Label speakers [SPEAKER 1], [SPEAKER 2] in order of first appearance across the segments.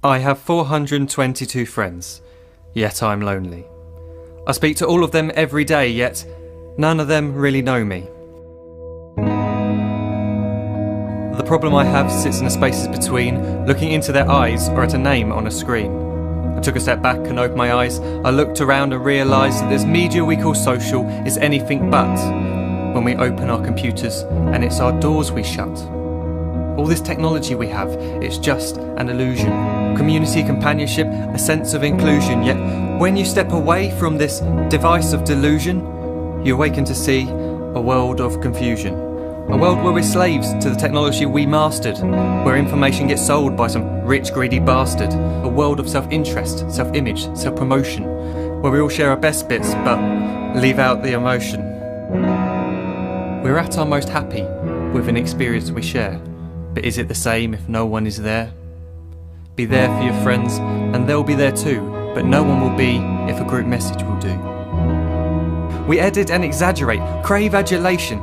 [SPEAKER 1] I have 422 friends, yet I'm lonely. I speak to all of them every day, yet none of them really know me. The problem I have sits in the spaces between looking into their eyes or at a name on a screen. I took a step back and opened my eyes. I looked around and realised that this media we call social is anything but when we open our computers and it's our doors we shut. All this technology we have, it's just an illusion. Community, companionship, a sense of inclusion. Yet when you step away from this device of delusion, you awaken to see a world of confusion. A world where we're slaves to the technology we mastered, where information gets sold by some rich, greedy bastard. A world of self-interest, self-image, self-promotion, where we all share our best bits but leave out the emotion. We're at our most happy with an experience we share. But is it the same if no one is there? Be there for your friends and they'll be there too, but no one will be if a group message will do. We edit and exaggerate, crave adulation.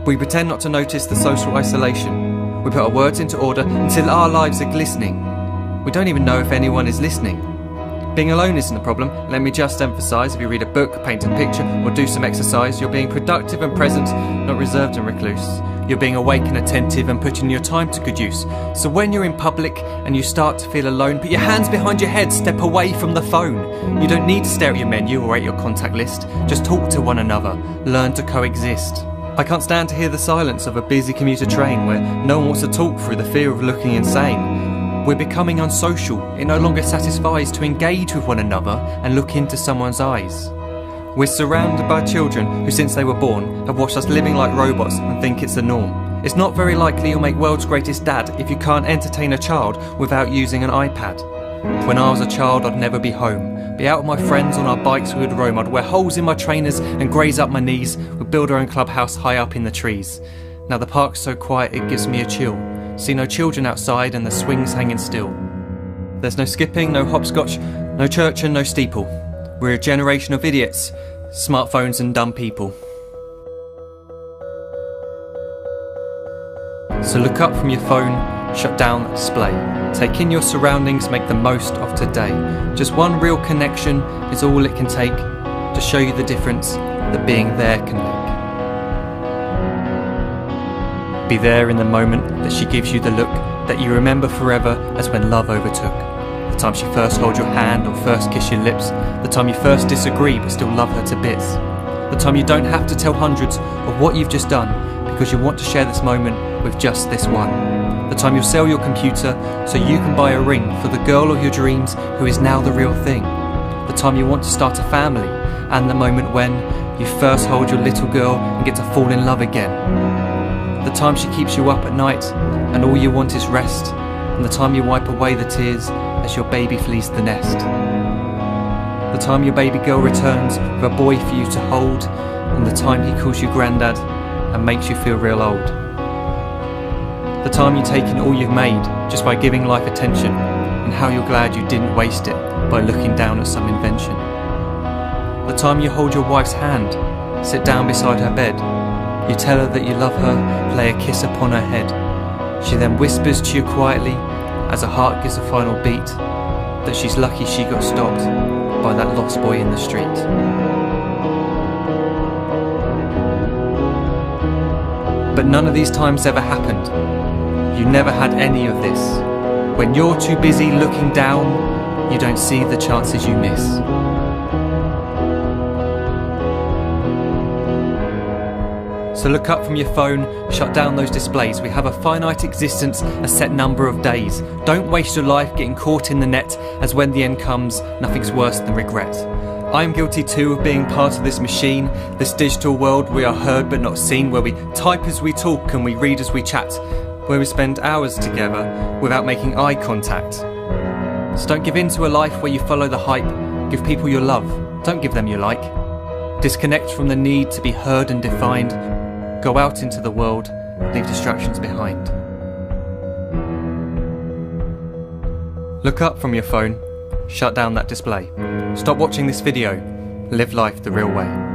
[SPEAKER 1] We pretend not to notice the social isolation. We put our words into order until our lives are glistening. We don't even know if anyone is listening. Being alone isn't the problem. Let me just emphasise, if you read a book, paint a picture or do some exercise, you're being productive and present, not reserved and recluse. You're being awake and attentive and putting your time to good use. So when you're in public and you start to feel alone, put your hands behind your head, step away from the phone. You don't need to stare at your menu or at your contact list. Just talk to one another, learn to coexist. I can't stand to hear the silence of a busy commuter train where no one wants to talk through the fear of looking insane. We're becoming unsocial. It no longer satisfies to engage with one another and look into someone's eyes. We're surrounded by children who, since they were born, have watched us living like robots and think it's the norm. It's not very likely you'll make world's greatest dad if you can't entertain a child without using an iPad. When I was a child, I'd never be home. Be out with my friends on our bikes we would roam. I'd wear holes in my trainers and graze up my knees. We'd build our own clubhouse high up in the trees. Now the park's so quiet it gives me a chill. See no children outside and the swings hanging still. There's no skipping, no hopscotch, no church and no steeple. We're a generation of idiots, smartphones and dumb people. So look up from your phone, shut down the display. Take in your surroundings, make the most of today. Just one real connection is all it can take to show you the difference that being there can make. Be there in the moment that she gives you the look that you remember forever as when love overtook. The time she first holds your hand or first kiss your lips. The time you first disagree but still love her to bits. The time you don't have to tell hundreds of what you've just done because you want to share this moment with just this one. The time you'll sell your computer so you can buy a ring for the girl of your dreams who is now the real thing. The time you want to start a family and the moment when you first hold your little girl and get to fall in love again. The time she keeps you up at night and all you want is rest, and the time you wipe away the tears as your baby flees the nest. The time your baby girl returns with a boy for you to hold, and the time he calls you granddad and makes you feel real old. The time you take in all you've made just by giving life attention, and how you're glad you didn't waste it by looking down at some invention. The time you hold your wife's hand, sit down beside her bed, you tell her that you love her, lay a kiss upon her head. She then whispers to you quietly, as her heart gives a final beat, that she's lucky she got stopped by that lost boy in the street. But none of these times ever happened. You never had any of this. When you're too busy looking down, you don't see the chances you miss. So look up from your phone, shut down those displays. We have a finite existence, a set number of days. Don't waste your life getting caught in the net, as when the end comes, nothing's worse than regret. I'm guilty too of being part of this machine, this digital world we are heard but not seen, where we type as we talk and we read as we chat, where we spend hours together without making eye contact. So don't give in to a life where you follow the hype. Give people your love, don't give them your like. Disconnect from the need to be heard and defined. Go out into the world, leave distractions behind. Look up from your phone, shut down that display. Stop watching this video, live life the real way.